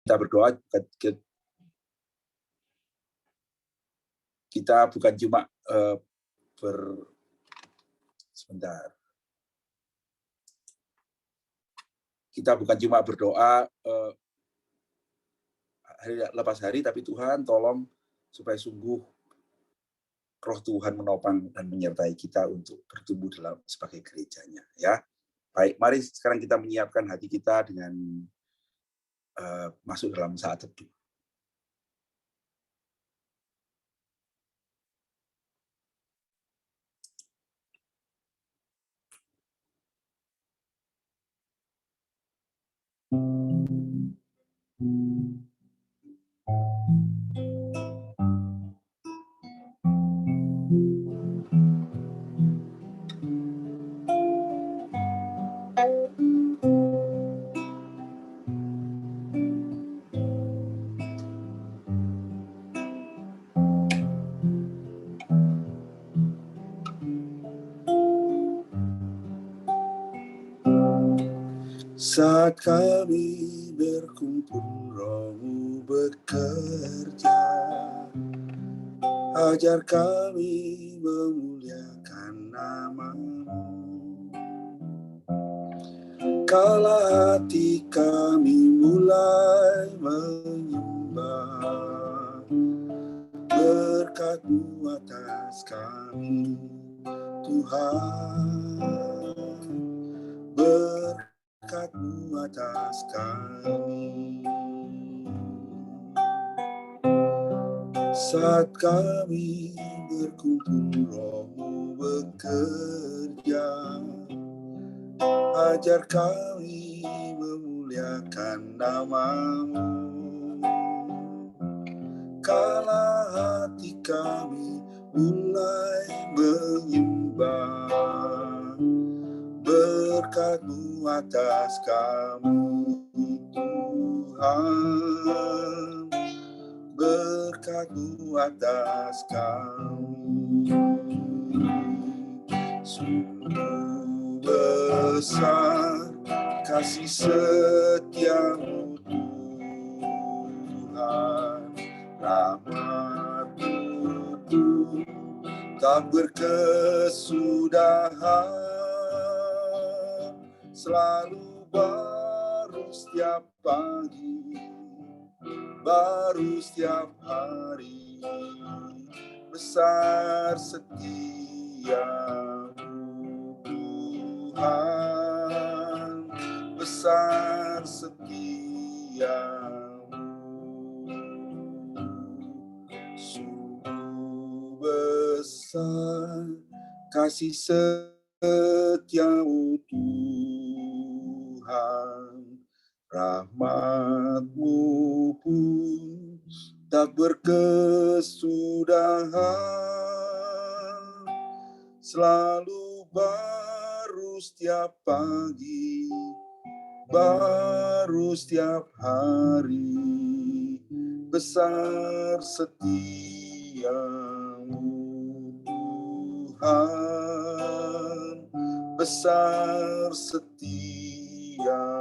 kita berdoa, kita bukan cuma kita bukan cuma berdoa hari lepas hari, tapi Tuhan tolong supaya sungguh Roh Tuhan menopang dan menyertai kita untuk bertumbuh dalam sebagai gerejanya, ya. Baik, mari sekarang kita menyiapkan hati kita dengan masuk dalam saat teduh. Saat kami berkumpul, Roh-Mu bekerja, ajar kami memuliakan nama-Mu. Kala hati kami mulai menyembah, berkat-Mu atas kami, Tuhan. Berkat-Mu atas kami. Saat kami berkumpul, Roh-Mu bekerja, ajar kami memuliakan nama-Mu. Kala hati kami mulai menyembah, berkat-Mu atas kami, Tuhan. Berkat-Mu atas kami. Sungguh besar kasih setia-Mu, Tuhan. Rahmat-Mu pun tak berkesudahan, selalu baru setiap pagi, baru setiap hari. Besar setia-Mu, Tuhan. Besar setia-Mu. Sungguh besar kasih setia-Mu, Tuhan. Rahmat-Mu pun tak berkesudahan, selalu baru setiap pagi, baru setiap hari. Besar setia-Mu, Tuhan. Besar setia-Mu.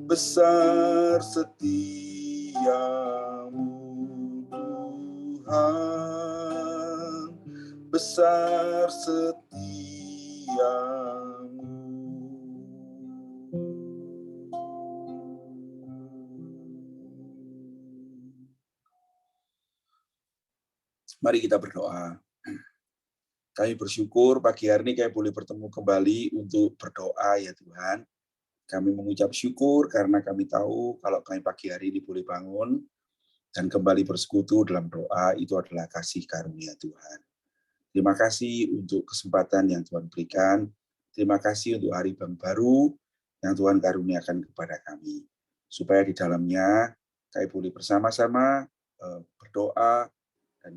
Besar setia-Mu, Tuhan. Besar setia-Mu. Mari kita berdoa. Kami bersyukur pagi hari ini kami boleh bertemu kembali untuk berdoa, ya Tuhan. Kami mengucap syukur karena kami tahu kalau kami pagi hari ini boleh bangun dan kembali bersekutu dalam doa, itu adalah kasih karunia Tuhan. Terima kasih untuk kesempatan yang Tuhan berikan. Terima kasih untuk hari baru yang Tuhan karuniakan kepada kami. Supaya di dalamnya kami boleh bersama-sama berdoa dan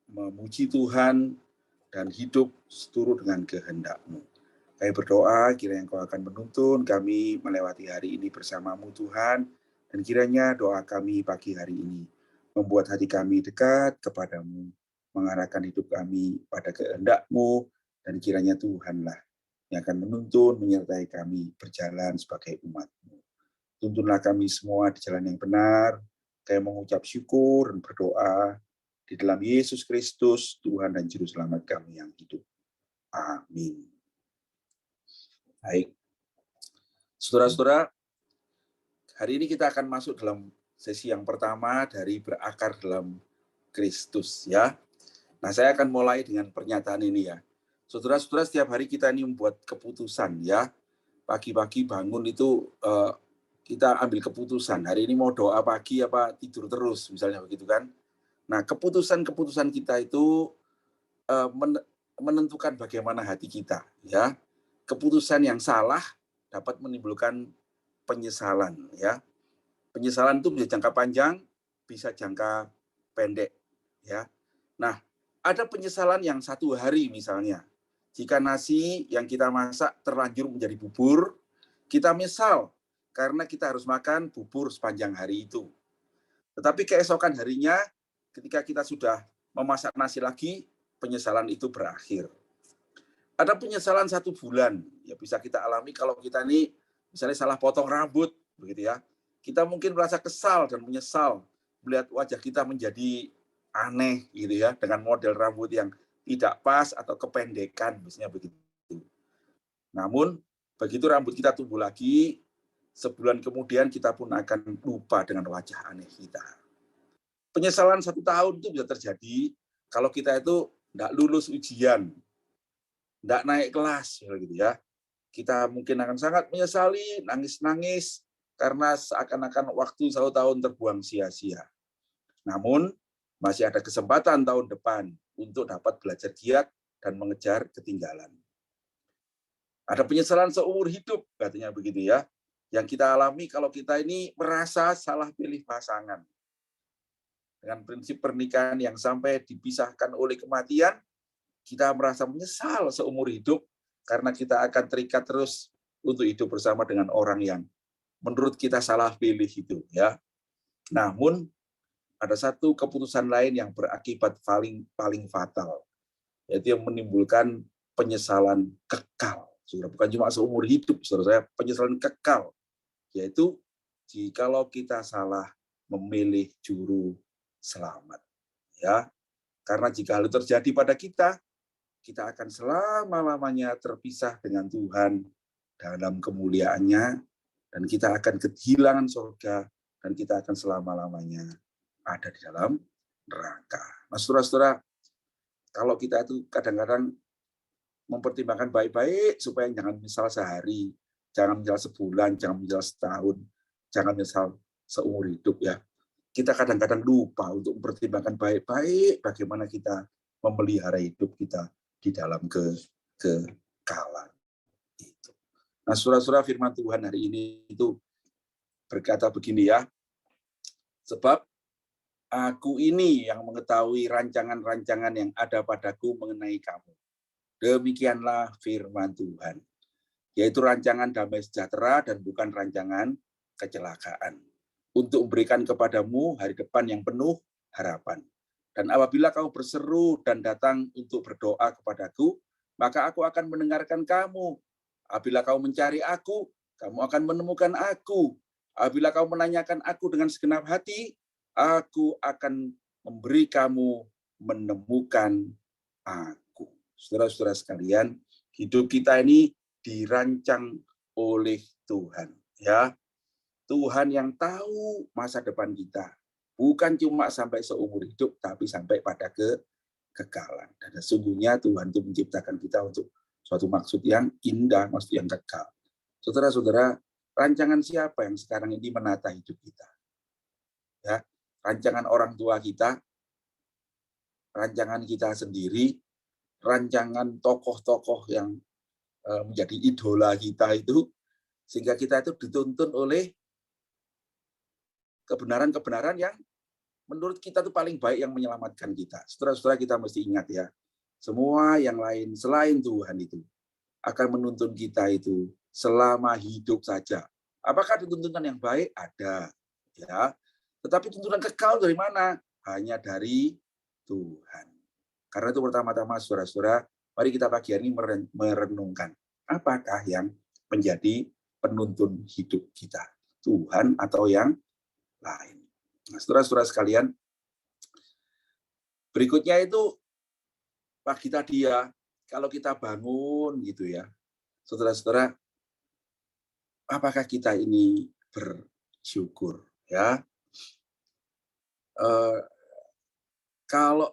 memuji Tuhan dan hidup seturut dengan kehendak-Mu. Kami berdoa, kiranya Engkau akan menuntun kami melewati hari ini bersama-Mu, Tuhan, dan kiranya doa kami pagi hari ini membuat hati kami dekat kepadamu, mengarahkan hidup kami pada kehendak-Mu, dan kiranya Tuhanlah yang akan menuntun, menyertai kami berjalan sebagai umat-Mu. Tuntunlah kami semua di jalan yang benar, kami mengucap syukur dan berdoa di dalam Yesus Kristus, Tuhan dan Juru Selamat kami yang hidup. Amin. Baik. Saudara-saudara, hari ini kita akan masuk dalam sesi yang pertama dari berakar dalam Kristus, ya. Nah, saya akan mulai dengan pernyataan ini, ya. Saudara-saudara, setiap hari kita ini membuat keputusan, ya. Pagi-pagi bangun itu kita ambil keputusan. Hari ini mau doa pagi apa tidur terus, misalnya begitu kan. Nah, keputusan-keputusan kita itu menentukan bagaimana hati kita, ya. Keputusan yang salah dapat menimbulkan penyesalan, ya. Penyesalan itu bisa jangka panjang, bisa jangka pendek, ya. Nah, ada penyesalan yang 1 hari misalnya. Jika nasi yang kita masak terlanjur menjadi bubur, kita menyesal karena kita harus makan bubur sepanjang hari itu. Tetapi keesokan harinya, ketika kita sudah memasak nasi lagi, penyesalan itu berakhir. Ada penyesalan 1 bulan, ya bisa kita alami kalau kita ini misalnya salah potong rambut, begitu ya. Kita mungkin merasa kesal dan menyesal melihat wajah kita menjadi aneh, gitu ya, dengan model rambut yang tidak pas atau kependekan, misalnya begitu. Namun, begitu rambut kita tumbuh lagi, sebulan kemudian kita pun akan lupa dengan wajah aneh kita. Penyesalan 1 tahun itu bisa terjadi kalau kita itu tidak lulus ujian, tidak naik kelas, gitu ya. Kita mungkin akan sangat menyesali, nangis-nangis, karena seakan-akan waktu 1 tahun terbuang sia-sia. Namun, masih ada kesempatan tahun depan untuk dapat belajar giat dan mengejar ketinggalan. Ada penyesalan seumur hidup, katanya begitu ya, yang kita alami kalau kita ini merasa salah pilih pasangan. Dengan prinsip pernikahan yang sampai dipisahkan oleh kematian, kita merasa menyesal seumur hidup karena kita akan terikat terus untuk hidup bersama dengan orang yang menurut kita salah pilih itu, ya. Namun ada satu keputusan lain yang berakibat paling fatal, yaitu yang menimbulkan penyesalan kekal. Sudah bukan cuma seumur hidup, saudara saya, penyesalan kekal, yaitu jikalau kita salah memilih juru selamat, ya. Karena jika hal itu terjadi pada kita akan selama-lamanya terpisah dengan Tuhan dalam kemuliaannya, dan kita akan kehilangan surga, dan kita akan selama-lamanya ada di dalam neraka. Nah, saudara-saudara, kalau kita itu kadang-kadang mempertimbangkan baik-baik supaya jangan menyesal sehari, jangan menyesal sebulan, jangan menyesal setahun, jangan menyesal seumur hidup, ya. Kita kadang-kadang lupa untuk mempertimbangkan baik-baik bagaimana kita memelihara hidup kita di dalam kekekalan itu. Nah, saudara-saudara, firman Tuhan hari ini itu berkata begini, ya. Sebab aku ini yang mengetahui rancangan-rancangan yang ada padaku mengenai kamu. Demikianlah firman Tuhan, yaitu rancangan damai sejahtera dan bukan rancangan kecelakaan, untuk memberikan kepadamu hari depan yang penuh harapan. Dan apabila kamu berseru dan datang untuk berdoa kepadaku, maka aku akan mendengarkan kamu. Apabila kamu mencari aku, kamu akan menemukan aku. Apabila kamu menanyakan aku dengan segenap hati, aku akan memberi kamu menemukan aku. Saudara-saudara sekalian, hidup kita ini dirancang oleh Tuhan, ya. Tuhan yang tahu masa depan kita, bukan cuma sampai seumur hidup, tapi sampai pada kekekalan. Dan sesungguhnya Tuhan itu menciptakan kita untuk suatu maksud yang indah, maksud yang kekal. Saudara-saudara, rancangan siapa yang sekarang ini menata hidup kita? Ya, rancangan orang tua kita, rancangan kita sendiri, rancangan tokoh-tokoh yang menjadi idola kita itu, sehingga kita itu dituntun oleh kebenaran-kebenaran yang menurut kita itu paling baik yang menyelamatkan kita. Saudara-saudara, kita mesti ingat, ya, semua yang lain selain Tuhan itu akan menuntun kita itu selama hidup saja. Apakah tuntunan yang baik? Ada, ya. Tetapi tuntunan kekal dari mana? Hanya dari Tuhan. Karena itu pertama-tama, saudara-saudara, mari kita pagi hari ini merenungkan apakah yang menjadi penuntun hidup kita, Tuhan atau yang lain. Nah, saudara-saudara sekalian, berikutnya itu pagi tadi ya, kalau kita bangun gitu ya, saudara-saudara, apakah kita ini bersyukur ya? Eh, kalau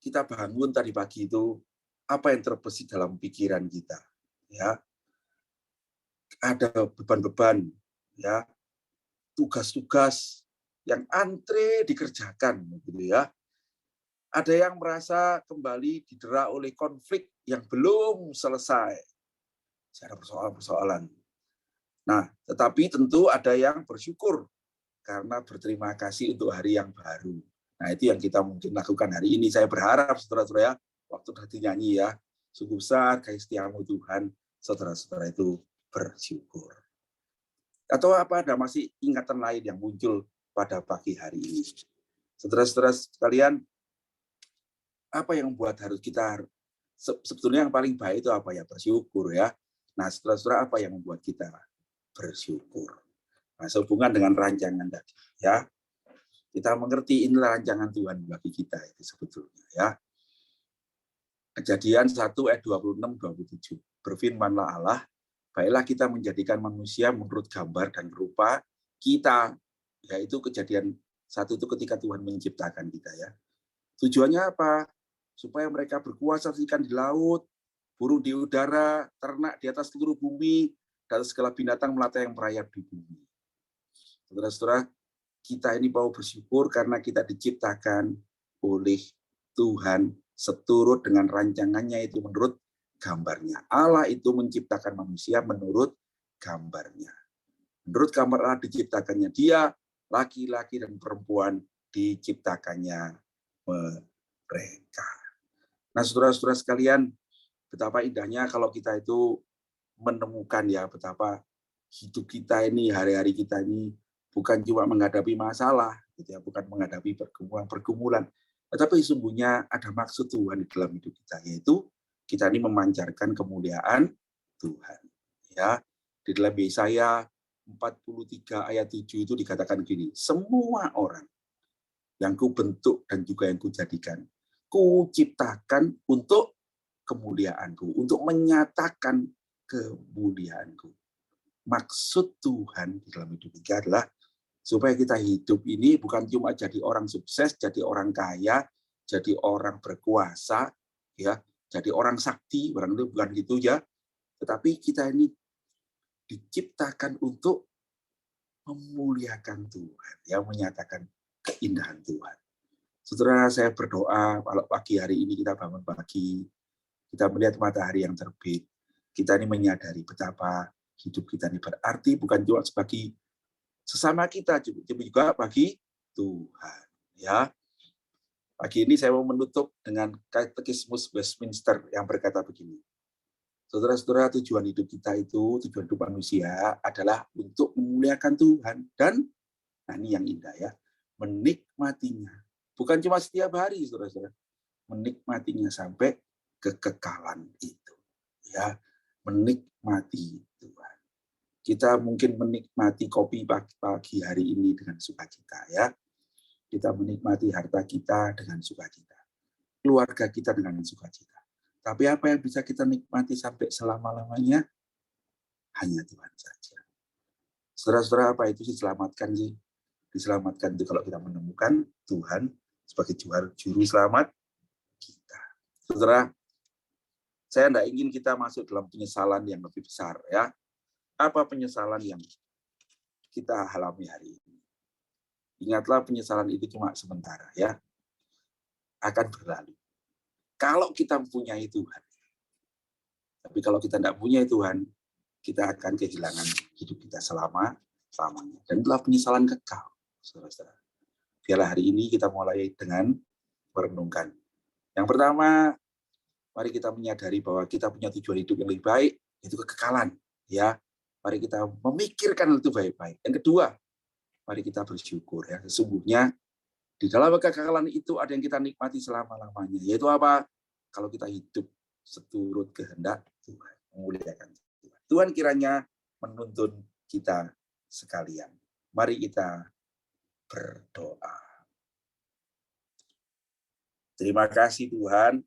kita bangun tadi pagi itu, apa yang terbesit dalam pikiran kita? Ya, ada beban-beban, ya, tugas-tugas yang antre dikerjakan, gitu ya. Ada yang merasa kembali didera oleh konflik yang belum selesai. Ada persoalan-persoalan. Nah, tetapi tentu ada yang bersyukur karena berterima kasih untuk hari yang baru. Nah, itu yang kita mungkin lakukan hari ini. Saya berharap, saudara-saudara, ya, waktu tadi nyanyi ya, sungguh besar kasih setiamu Tuhan, saudara-saudara itu bersyukur. Atau apa, ada masih ingatan lain yang muncul pada pagi hari ini? Saudara-saudara sekalian, apa yang membuat harus kita, sebetulnya yang paling baik itu apa ya? Bersyukur ya. Nah, saudara-saudara, apa yang membuat kita bersyukur? Nah, sehubungan dengan rancangan tadi ya. Kita mengerti inilah rancangan Tuhan bagi kita itu sebetulnya ya. Kejadian 1 ayat 26-27. Berfirmanlah Allah, baiklah kita menjadikan manusia menurut gambar dan rupa kita. Yaitu kejadian 1 itu ketika Tuhan menciptakan kita ya. Tujuannya apa? Supaya mereka berkuasa ikan di laut, burung di udara, ternak di atas seluruh bumi, dan segala binatang melata yang merayap di bumi. Saudara-saudara, kita ini mau bersyukur karena kita diciptakan oleh Tuhan seturut dengan rancangannya, itu menurut gambarnya. Allah itu menciptakan manusia menurut gambarnya. Menurut gambar Allah diciptakannya dia, laki-laki dan perempuan diciptakannya mereka. Nah, saudara-saudara sekalian, betapa indahnya kalau kita itu menemukan ya, betapa hidup kita ini, hari-hari kita ini bukan cuma menghadapi masalah, gitu ya, bukan menghadapi pergumulan, tetapi sesungguhnya ada maksud Tuhan di dalam hidup kita, yaitu kita ini memancarkan kemuliaan Tuhan. Ya, di dalam Yesaya 43 ayat 7 itu dikatakan gini, semua orang yang kubentuk dan juga yang kujadikan, kuciptakan untuk kemuliaanku, untuk menyatakan kemuliaanku. Maksud Tuhan di dalam hidup kita adalah supaya kita hidup ini bukan cuma jadi orang sukses, jadi orang kaya, jadi orang berkuasa, ya, jadi orang sakti, orang itu bukan gitu ya. Tetapi kita ini diciptakan untuk memuliakan Tuhan, ya, menyatakan keindahan Tuhan. Saudara, saya berdoa kalau pagi hari ini kita bangun pagi, kita melihat matahari yang terbit, kita ini menyadari betapa hidup kita ini berarti bukan cuma sebagai sesama kita, juga bagi Tuhan. Ya, pagi ini saya mau menutup dengan Katekismus Westminster yang berkata begini. Saudara-saudara, tujuan hidup kita itu, tujuan hidup manusia adalah untuk memuliakan Tuhan dan, nah ini yang indah ya, menikmatinya. Bukan cuma setiap hari, saudara-saudara, menikmatinya sampai kekekalan itu. Ya, menikmati Tuhan. Kita mungkin menikmati kopi pagi hari ini dengan sukacita ya. Kita menikmati harta kita dengan sukacita. Keluarga kita dengan sukacita. Tapi apa yang bisa kita nikmati sampai selama-lamanya? Hanya Tuhan saja. Saudara-saudara, apa itu diselamatkan sih? Diselamatkan itu kalau kita menemukan Tuhan sebagai juru selamat kita. Saudara, saya tidak ingin kita masuk dalam penyesalan yang lebih besar ya. Apa penyesalan yang kita alami hari ini? Ingatlah, penyesalan itu cuma sementara ya. Akan berlalu. Kalau kita mempunyai Tuhan. Tapi kalau kita tidak punya Tuhan, kita akan kehilangan hidup kita selama-lamanya. Dan itulah penyesalan kekal, saudara-saudara. Biarlah hari ini kita mulai dengan merenungkan. Yang pertama, mari kita menyadari bahwa kita punya tujuan hidup yang lebih baik, yaitu kekekalan. Ya, mari kita memikirkan itu baik-baik. Yang kedua, mari kita bersyukur ya. Sesungguhnya di dalam kekekalan itu ada yang kita nikmati selama-lamanya. Yaitu apa? Kalau kita hidup seturut kehendak Tuhan. memuliakan Tuhan. Tuhan kiranya menuntun kita sekalian. Mari kita berdoa. Terima kasih Tuhan,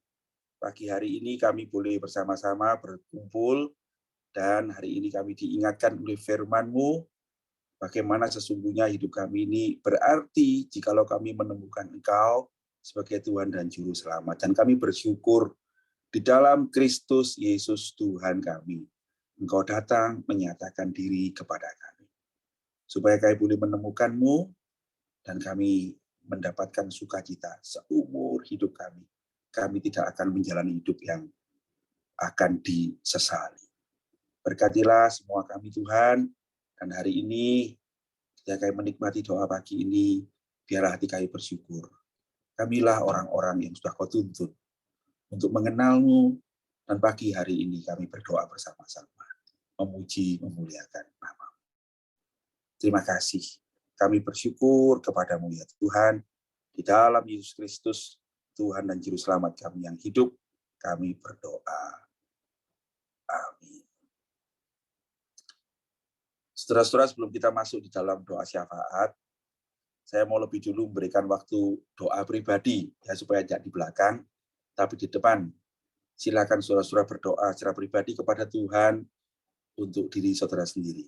pagi hari ini kami boleh bersama-sama berkumpul, dan hari ini kami diingatkan oleh firman-Mu, bagaimana sesungguhnya hidup kami ini berarti jikalau kami menemukan Engkau sebagai Tuhan dan Juru Selamat. Dan kami bersyukur di dalam Kristus Yesus Tuhan kami, Engkau datang menyatakan diri kepada kami. Supaya kami boleh menemukan-Mu, dan kami mendapatkan sukacita seumur hidup kami. Kami tidak akan menjalani hidup yang akan disesali. Berkatilah semua kami Tuhan, dan hari ini ketika kami menikmati doa pagi ini, biarlah hati kami bersyukur. Kamilah orang-orang yang sudah Kau tuntun untuk mengenal-Mu, dan pagi hari ini kami berdoa bersama-sama, memuji, memuliakan nama-Mu. Terima kasih. Kami bersyukur kepadamu ya Tuhan, di dalam Yesus Kristus, Tuhan dan Juru Selamat kami yang hidup, kami berdoa. Amin. Saudara-saudara, sebelum kita masuk di dalam doa syafaat, saya mau lebih dulu memberikan waktu doa pribadi, ya supaya tidak di belakang, tapi di depan. Silakan saudara-saudara berdoa secara pribadi kepada Tuhan untuk diri saudara sendiri.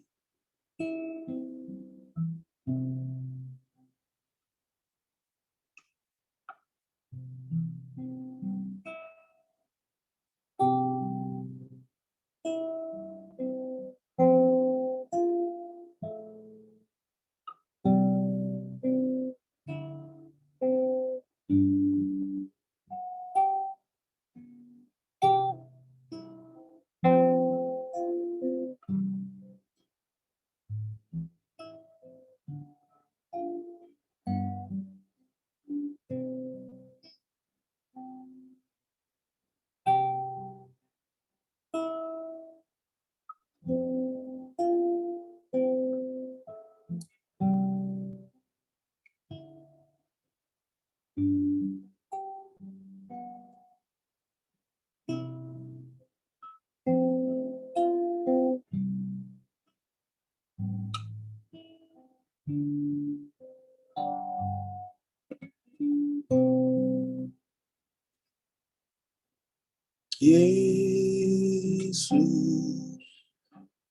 Yesus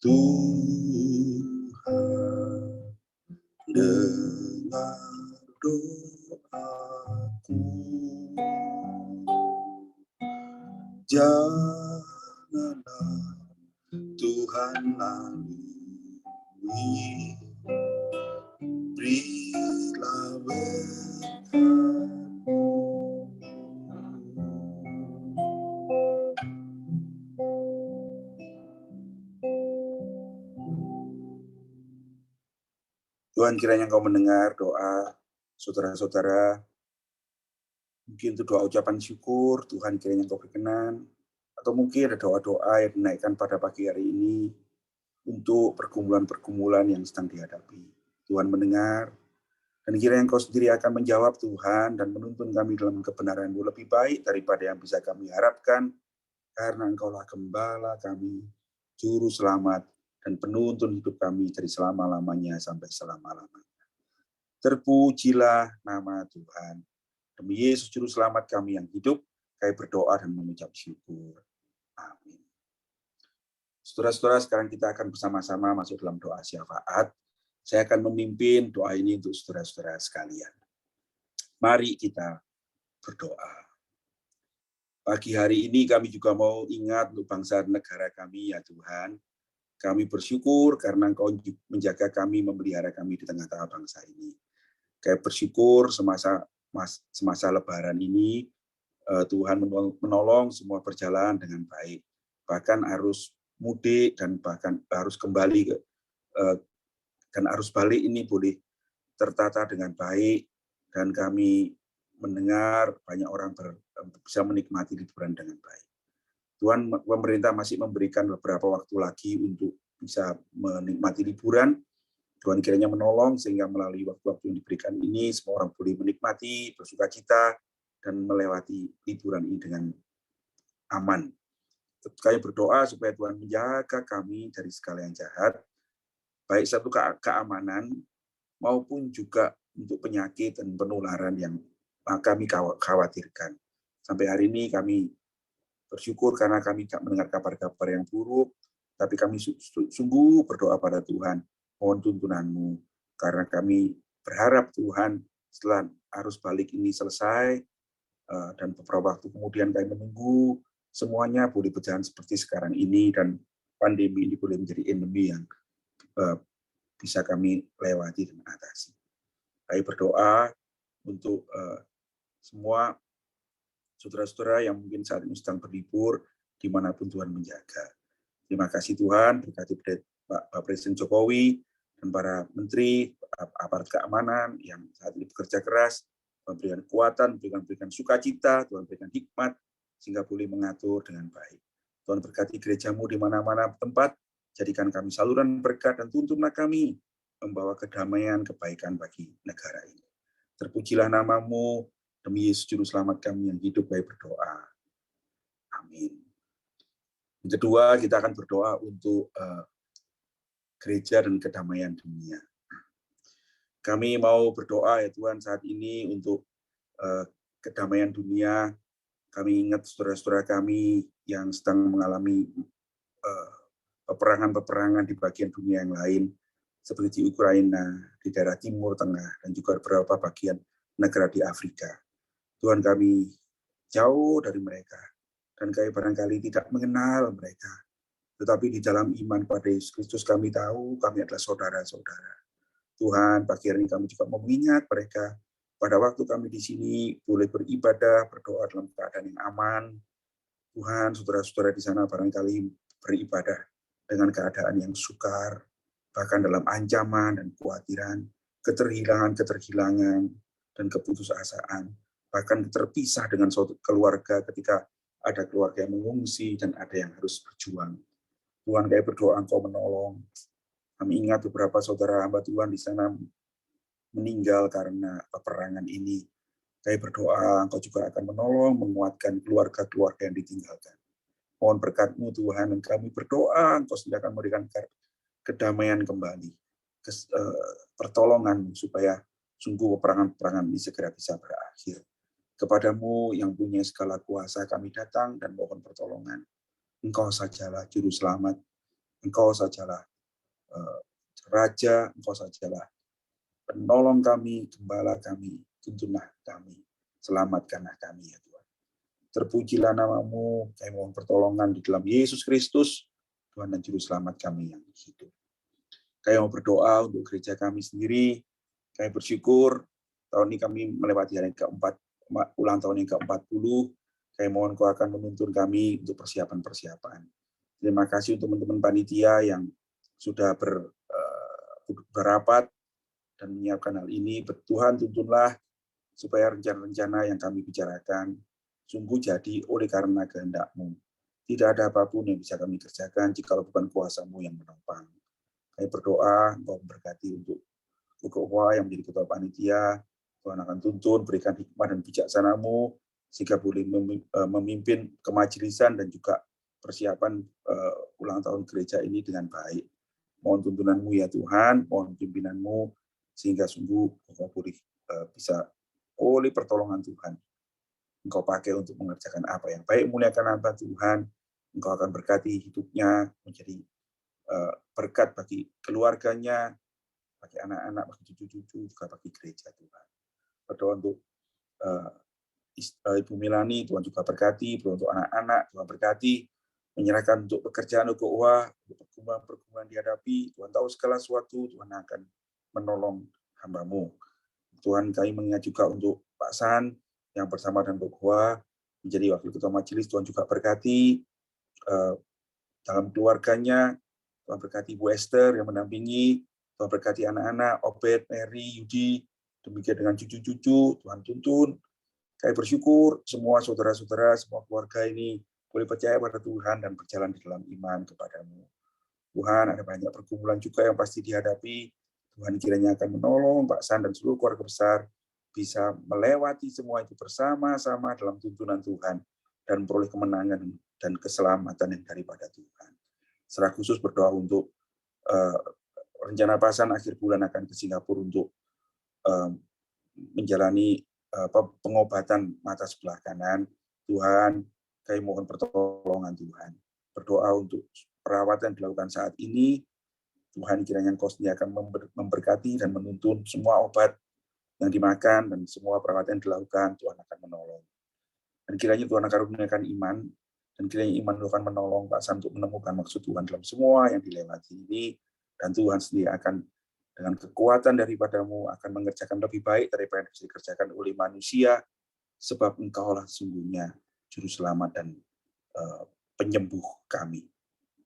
Tuhan, dengar doaku, janganlah Tuhan lalui, berilah berkat. Tuhan, kiranya Engkau mendengar doa saudara-saudara, mungkin itu doa ucapan syukur, Tuhan kiranya Engkau berkenan, atau mungkin ada doa-doa yang dinaikkan pada pagi hari ini untuk pergumulan-pergumulan yang sedang dihadapi. Tuhan mendengar, dan kiranya Engkau sendiri akan menjawab Tuhan, dan menuntun kami dalam kebenaran-Mu lebih baik daripada yang bisa kami harapkan, karena Engkaulah gembala kami, Juru Selamat, dan penuntun hidup kami dari selama-lamanya sampai selama-lamanya. Terpujilah nama Tuhan. Demi Yesus Juru Selamat kami yang hidup, kami berdoa dan mengucap syukur. Amin. Saudara-saudara, sekarang kita akan bersama-sama masuk dalam doa syafaat. Saya akan memimpin doa ini untuk saudara-saudara sekalian. Mari kita berdoa. Pagi hari ini kami juga mau ingat untuk bangsa dan negara kami ya Tuhan. Kami bersyukur karena Engkau menjaga kami, memelihara kami di tengah-tengah bangsa ini. Kami bersyukur semasa Lebaran ini Tuhan menolong semua berjalan dengan baik. Bahkan arus mudik dan bahkan harus kembali dan arus balik ini boleh tertata dengan baik, dan kami mendengar banyak orang bisa menikmati liburan dengan baik. Tuhan, pemerintah masih memberikan beberapa waktu lagi untuk bisa menikmati liburan. Tuhan kiranya menolong sehingga melalui waktu-waktu yang diberikan ini semua orang boleh menikmati, bersukacita, dan melewati liburan ini dengan aman. Kami berdoa supaya Tuhan menjaga kami dari segala yang jahat, baik satu keamanan maupun juga untuk penyakit dan penularan yang kami khawatirkan. Sampai hari ini kami bersyukur karena kami tak mendengar kabar-kabar yang buruk, tapi kami sungguh berdoa pada Tuhan, mohon tuntunan-Mu, karena kami berharap Tuhan setelah arus balik ini selesai, dan beberapa waktu kemudian kami menunggu semuanya boleh berjalan seperti sekarang ini, dan pandemi ini boleh menjadi endemi yang bisa kami lewati dan atasi. Kami berdoa untuk semua saudara-saudara yang mungkin saat ini sedang berlibur, dimanapun Tuhan menjaga. Terima kasih Tuhan, berkati Pak Presiden Jokowi dan para menteri, aparat keamanan yang saat ini bekerja keras, memberikan kekuatan, memberikan sukacita, Tuhan berikan hikmat, sehingga boleh mengatur dengan baik. Tuhan berkati gerejamu di mana-mana tempat, jadikan kami saluran berkat dan tuntunlah kami membawa kedamaian, kebaikan bagi negara ini. Terpujilah namamu, demi Yesus Juru Selamat kami yang hidup, kami berdoa. Amin. Yang kedua, kita akan berdoa untuk gereja dan kedamaian dunia. Kami mau berdoa ya Tuhan saat ini untuk kedamaian dunia. Kami ingat saudara-saudara kami yang sedang mengalami peperangan-peperangan di bagian dunia yang lain, seperti di Ukraina, di daerah Timur Tengah, dan juga beberapa bagian negara di Afrika. Tuhan, kami jauh dari mereka, dan kami barangkali tidak mengenal mereka. Tetapi di dalam iman pada Yesus Kristus kami tahu kami adalah saudara-saudara. Tuhan, pagi hari ini kami juga mengingat mereka pada waktu kami di sini boleh beribadah, berdoa dalam keadaan yang aman. Tuhan, saudara-saudara di sana barangkali beribadah dengan keadaan yang sukar, bahkan dalam ancaman dan kekhawatiran, keterhilangan, dan keputusasaan, bahkan terpisah dengan suatu keluarga ketika ada keluarga yang mengungsi dan ada yang harus berjuang. Tuhan, kami berdoa Engkau menolong. Kami ingat beberapa saudara hamba Tuhan di sana meninggal karena peperangan ini. Kami berdoa Engkau juga akan menolong, menguatkan keluarga-keluarga yang ditinggalkan. Mohon berkat-Mu Tuhan, dan kami berdoa Engkau sudah akan memberikan kedamaian kembali, pertolongan supaya sungguh peperangan-peperangan ini segera bisa berakhir. Kepadamu yang punya segala kuasa kami datang dan mohon pertolongan. Engkau sajalah Juru Selamat, Engkau sajalah Raja, Engkau sajalah penolong kami, gembala kami, tuntunlah kami, selamatkanlah kami ya Tuhan. Terpujilah namamu, kami mohon pertolongan di dalam Yesus Kristus, Tuhan dan Juru Selamat kami yang hidup. Kami mau berdoa untuk gereja kami sendiri, kami bersyukur, tahun ini kami melewati hari keempat, ulang tahun yang ke-40, kami mohon Kau akan menuntun kami untuk persiapan-persiapan. Terima kasih untuk teman-teman panitia yang sudah berapat dan menyiapkan hal ini. Tuhan, tuntunlah supaya rencana-rencana yang kami bicarakan sungguh jadi oleh karena kehendak-Mu. Tidak ada apapun yang bisa kami kerjakan jika bukan kuasa-Mu yang menopang. Kami berdoa, Engkau memberkati untuk Kokohwa yang menjadi ketua panitia. Tuhan akan tuntun, berikan hikmah dan bijaksana-Mu, sehingga boleh memimpin kemajelisan dan juga persiapan ulang tahun gereja ini dengan baik. Mohon tuntunan-Mu ya Tuhan, mohon pimpinan-Mu, sehingga sungguh Engkau boleh bisa oleh pertolongan Tuhan Engkau pakai untuk mengerjakan apa yang baik, muliakan nama Tuhan. Engkau akan berkati hidupnya menjadi berkat bagi keluarganya, bagi anak-anak, bagi cucu-cucu, juga bagi gereja Tuhan. Berdoa untuk Ibu Milani, Tuhan juga berkati, berdoa untuk anak-anak, Tuhan berkati, menyerahkan untuk pekerjaan ukhuwah, untuk pergumulan dihadapi, Tuhan tahu segala sesuatu, Tuhan akan menolong hamba-Mu. Tuhan, kami mengingat juga untuk Pak San yang bersama dengan ukhuwah menjadi wakil ketua majelis, Tuhan juga berkati dalam keluarganya, Tuhan berkati Bu Esther yang mendampingi, Tuhan berkati anak-anak, Obed, Mary, Yudi, demikian dengan cucu-cucu, Tuhan tuntun. Kami bersyukur semua saudara-saudara, semua keluarga ini boleh percaya pada Tuhan dan berjalan di dalam iman kepada-Mu. Tuhan, ada banyak pergumulan juga yang pasti dihadapi. Tuhan kiranya akan menolong Pak San dan seluruh keluarga besar bisa melewati semua itu bersama-sama dalam tuntunan Tuhan dan memperoleh kemenangan dan keselamatan yang daripada Tuhan. Secara khusus berdoa untuk rencana Pasan akhir bulan akan ke Singapura untuk menjalani pengobatan mata sebelah kanan. Tuhan, kami mohon pertolongan Tuhan. Berdoa untuk perawatan yang dilakukan saat ini. Tuhan kiranya Engkau sendiri akan memberkati dan menuntun semua obat yang dimakan dan semua perawatan yang dilakukan. Tuhan akan menolong. Dan kiranya Tuhan akan karuniakan iman, dan kiranya iman Tuhan menolong Pak Sam untuk menemukan maksud Tuhan dalam semua yang dilewati ini, dan Tuhan sendiri akan dengan kekuatan daripadamu akan mengerjakan lebih baik daripada yang bisa dikerjakan oleh manusia, sebab Engkaulah sungguhnya juru selamat dan penyembuh kami.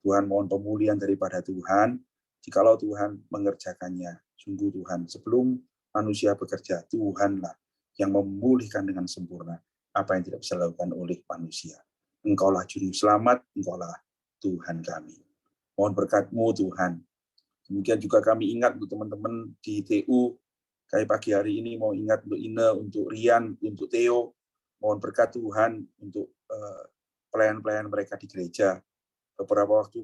Tuhan mohon pemulihan daripada Tuhan, jikalau Tuhan mengerjakannya, sungguh Tuhan sebelum manusia bekerja, Tuhanlah yang memulihkan dengan sempurna apa yang tidak bisa dilakukan oleh manusia. Engkaulah juru selamat, Engkaulah Tuhan kami. Mohon berkat-Mu Tuhan. Demikian juga kami ingat untuk teman-teman di TU, kami pagi hari ini mau ingat untuk Ine, untuk Rian, untuk Theo. Mohon berkat Tuhan untuk pelayan-pelayan mereka di gereja. Beberapa waktu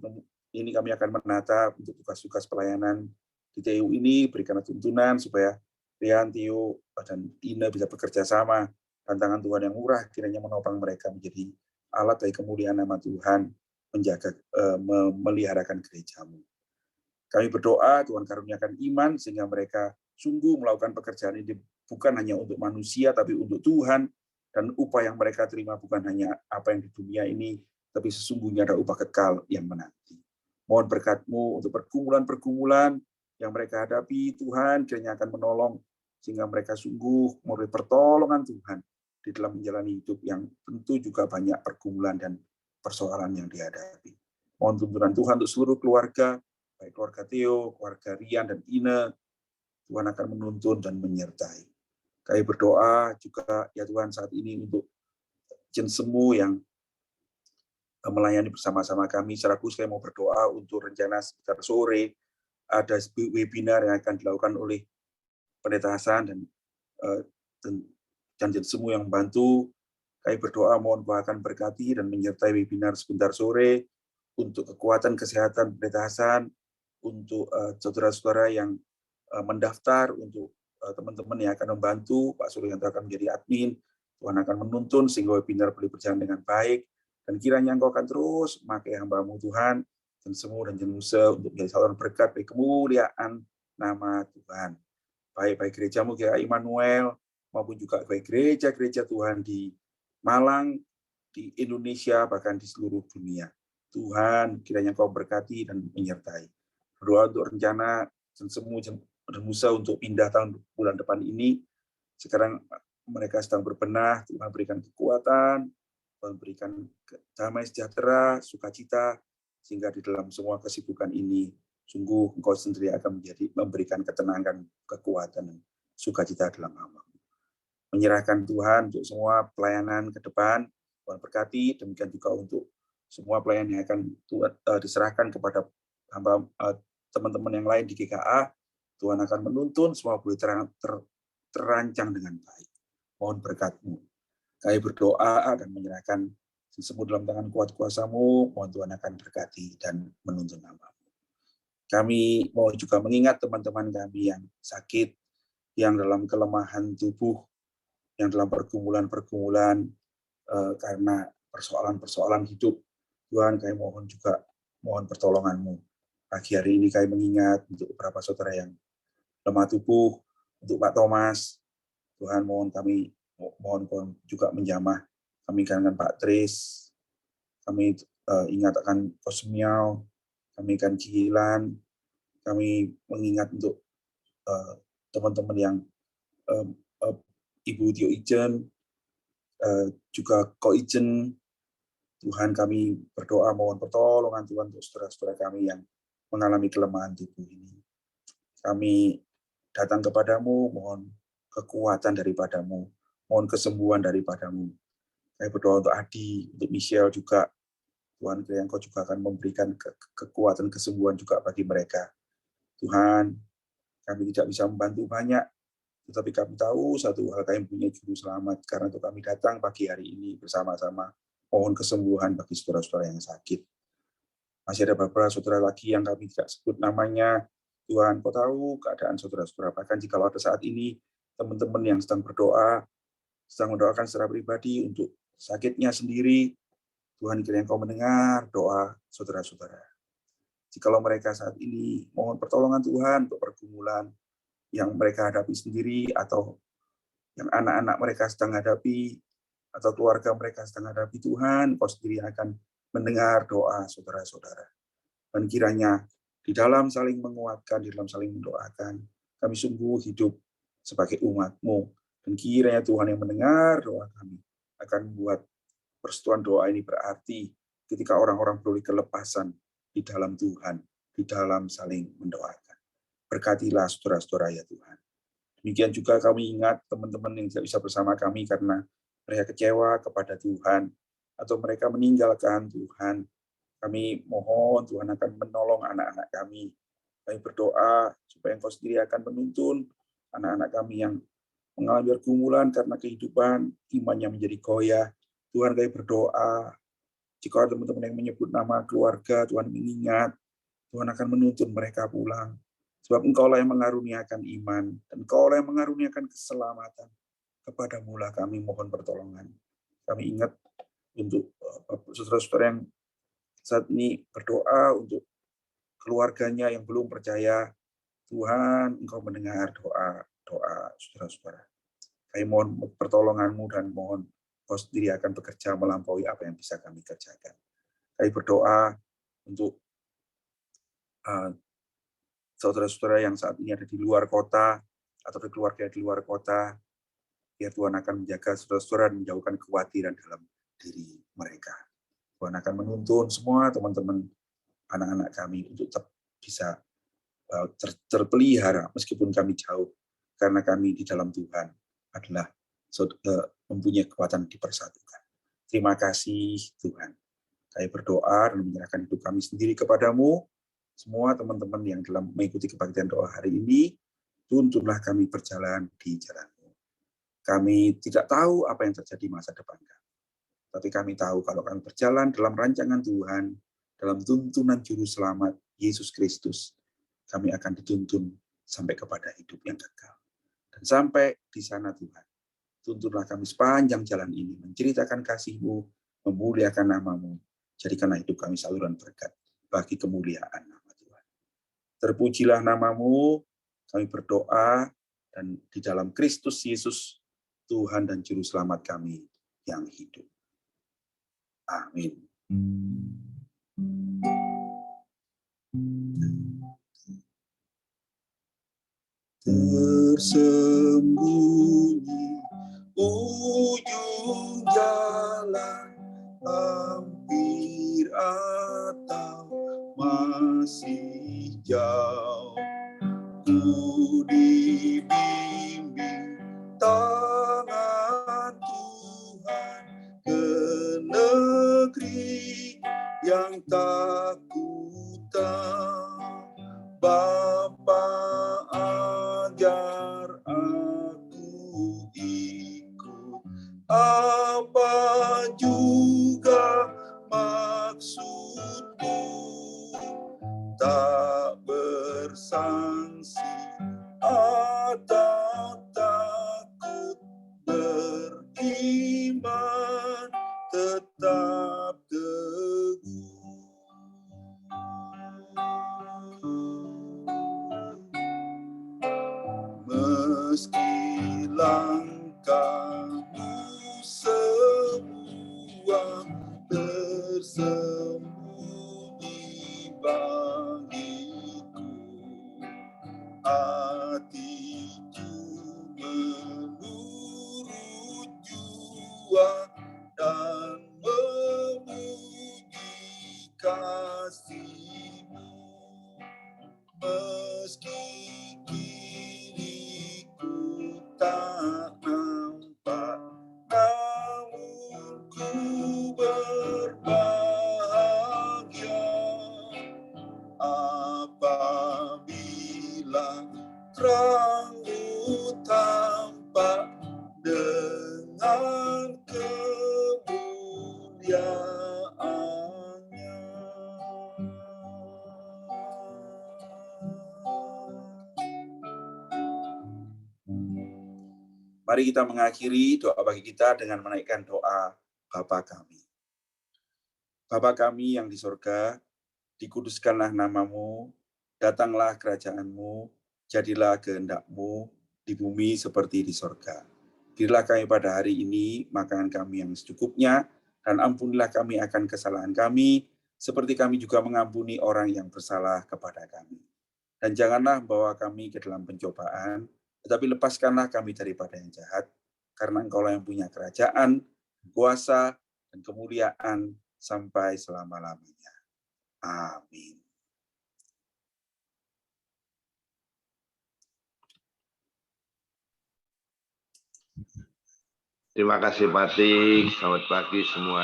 ini kami akan menata untuk tugas-tugas pelayanan di TU ini, berikan tuntunan supaya Rian, Theo, dan Ine bisa bekerja sama. Tantangan Tuhan yang murah kiranya menopang mereka menjadi alat bagi kemuliaan nama Tuhan, menjaga, memeliharakan gereja-Mu. Kami berdoa Tuhan karuniakan iman sehingga mereka sungguh melakukan pekerjaan ini bukan hanya untuk manusia tapi untuk Tuhan, dan upah yang mereka terima bukan hanya apa yang di dunia ini tapi sesungguhnya ada upah kekal yang menanti. Mohon berkat-Mu untuk pergumulan-pergumulan yang mereka hadapi, Tuhan kiranya akan menolong sehingga mereka sungguh memberi pertolongan Tuhan di dalam menjalani hidup yang tentu juga banyak pergumulan dan persoalan yang dihadapi. Mohon tuntunan Tuhan untuk seluruh keluarga, baik keluarga Theo, keluarga Rian dan Ine, Tuhan akan menuntun dan menyertai. Kami berdoa juga ya Tuhan saat ini untuk jensemu yang melayani bersama-sama kami. Secara khusus saya mau berdoa untuk rencana sekitar sore ada webinar yang akan dilakukan oleh Pendeta Hasan dan jensemu yang membantu. Kami berdoa mohon Tuhan akan berkati dan menyertai webinar sebentar sore untuk kekuatan kesehatan Pendeta Hasan, untuk saudara-saudara yang mendaftar, untuk teman-teman yang akan membantu, Pak Suryanto akan menjadi admin, Tuhan akan menuntun sehingga webinar boleh berjalan dengan baik, dan kiranya Engkau akan terus memakai hamba-Mu Tuhan, dan semua dan jenuse untuk menjadi saluran berkat bagi kemuliaan nama Tuhan. Baik gereja-Mu kira Immanuel, maupun juga baik gereja-gereja Tuhan di Malang, di Indonesia, bahkan di seluruh dunia. Tuhan, kiranya Kau berkati dan menyertai. Berdoa untuk rencana jensemu dan Musa untuk pindah tahun bulan depan ini. Sekarang mereka sedang berbenah, Tuhan berikan kekuatan, Tuhan berikan damai sejahtera, sukacita, sehingga di dalam semua kesibukan ini, sungguh Engkau sendiri akan memberikan ketenangan, kekuatan, dan sukacita dalam hamba. Menyerahkan Tuhan untuk semua pelayanan ke depan, Tuhan berkati, demikian juga untuk semua pelayanan yang akan diserahkan kepada hamba teman-teman yang lain di GKA, Tuhan akan menuntun semua boleh terancang dengan baik. Mohon berkat-Mu. Kami berdoa dan menyerahkan semua dalam tangan kuat kuasa-Mu, mohon Tuhan akan berkati dan menuntun nama-Mu. Kami mau juga mengingat teman-teman kami yang sakit, yang dalam kelemahan tubuh, yang dalam pergumulan-pergumulan karena persoalan-persoalan hidup. Tuhan, kami mohon juga, mohon pertolongan-Mu. Pagi hari ini kami mengingat untuk beberapa saudara yang lemah tubuh, untuk Pak Thomas, Tuhan mohon juga menjamah. Kami ingatkan Pak Tris, kami ingat akan Kosmiau, kami akan Cihilan, kami mengingat untuk teman-teman yang Ibu Tio Ijen, juga Ko Ijen. Tuhan, kami berdoa mohon pertolongan Tuhan untuk saudara-saudara kami yang mengalami kelemahan tubuh ini. Kami datang kepadamu, mohon kekuatan daripadamu, mohon kesembuhan daripadamu. Kami berdoa untuk Adi, untuk Michelle juga. Tuhan, kiranya Engkau juga akan memberikan kekuatan kesembuhan juga bagi mereka. Tuhan, kami tidak bisa membantu banyak, tetapi kami tahu satu hal, kami punya juru selamat. Karena itu kami datang pagi hari ini bersama-sama Mohon kesembuhan bagi saudara-saudara yang sakit. Masih ada beberapa saudara lagi yang kami tidak sebut namanya. Tuhan, Kau tahu keadaan saudara-saudara. Bahkan jika ada saat ini teman-teman yang sedang berdoa, sedang mendoakan secara pribadi untuk sakitnya sendiri, Tuhan kiranya Kau mendengar doa saudara-saudara. Jikalau mereka saat ini mohon pertolongan Tuhan untuk pergumulan yang mereka hadapi sendiri, atau yang anak-anak mereka sedang hadapi, atau keluarga mereka sedang hadapi, Tuhan, Kau sendiri akan mendengar doa saudara-saudara. Dan kiranya di dalam saling menguatkan, di dalam saling mendoakan, kami sungguh hidup sebagai umat-Mu. Dan kiranya Tuhan yang mendengar doa kami akan membuat persetujuan doa ini berarti ketika orang-orang beroleh kelepasan di dalam Tuhan, di dalam saling mendoakan. Berkatilah saudara-saudara ya Tuhan. Demikian juga kami ingat teman-teman yang tidak bisa bersama kami karena mereka kecewa kepada Tuhan, atau mereka meninggalkan Tuhan. Kami mohon Tuhan akan menolong anak-anak kami. Kami berdoa supaya Engkau sendiri akan menuntun anak-anak kami yang mengalami pergumulan karena kehidupan, imannya menjadi goyah. Tuhan, kami berdoa, jika teman-teman yang menyebut nama keluarga, Tuhan mengingat, Tuhan akan menuntun mereka pulang. Sebab Engkaulah yang mengaruniakan iman, dan Engkaulah yang mengaruniakan keselamatan. Kepadamu-lah kami mohon pertolongan. Kami ingat untuk saudara-saudara yang saat ini berdoa untuk keluarganya yang belum percaya. Tuhan, Engkau mendengar doa saudara-saudara. Kami mohon pertolongan-Mu dan mohon Kau sendiri akan bekerja melampaui apa yang bisa kami kerjakan. Kami berdoa untuk saudara-saudara yang saat ini ada di luar kota, atau keluarga di luar kota, biar Tuhan akan menjaga saudara-saudara dan menjauhkan kekhawatiran dalam diri mereka. Tuhan akan menuntun semua teman-teman anak-anak kami untuk tetap bisa terpelihara meskipun kami jauh, karena kami di dalam Tuhan adalah mempunyai kekuatan dipersatukan. Terima kasih Tuhan. Kami berdoa dan menyerahkan hidup kami sendiri kepadamu. Semua teman-teman yang dalam mengikuti kebaktian doa hari ini, tuntunlah kami berjalan di jalan-Mu. Kami tidak tahu apa yang terjadi masa depan kami. Tapi kami tahu kalau kami berjalan dalam rancangan Tuhan, dalam tuntunan Juru Selamat, Yesus Kristus, kami akan dituntun sampai kepada hidup yang kekal. Dan sampai di sana Tuhan, tuntunlah kami sepanjang jalan ini, menceritakan kasih-Mu, memuliakan nama-Mu, jadikanlah hidup kami saluran berkat bagi kemuliaan nama Tuhan. Terpujilah nama-Mu, kami berdoa, dan di dalam Kristus Yesus, Tuhan dan Juru Selamat kami yang hidup. Amin. Tersembunyi ujung jalan, hampir atau masih jauh, ku dibimbing tangan Tuhan ke negeri yang tak ku tahu. Bapa ajar aku ikut, apa juga maksudmu, tak bersangsi atau takut, beriman tetap teguh. Meski langkahmu semua tersembunyi bagiku, hatiku menurut jua dan memuji kasih-Mu. Meski diriku tak nampak, namun ku berbahagia apabila terang-Mu tampak dengan kemuliaan. Mari kita mengakhiri doa bagi kita dengan menaikkan doa Bapa kami. Bapa kami yang di sorga, dikuduskanlah namamu, datanglah kerajaanmu, jadilah kehendak-mu di bumi seperti di sorga. Berilah kami pada hari ini makanan kami yang secukupnya, dan ampunilah kami akan kesalahan kami, seperti kami juga mengampuni orang yang bersalah kepada kami. Dan janganlah membawa kami ke dalam pencobaan, tetapi lepaskanlah kami daripada yang jahat, karena Engkaulah yang punya kerajaan, kuasa, dan kemuliaan sampai selama-lamanya. Amin. Terima kasih Pak Tik. Selamat pagi semua.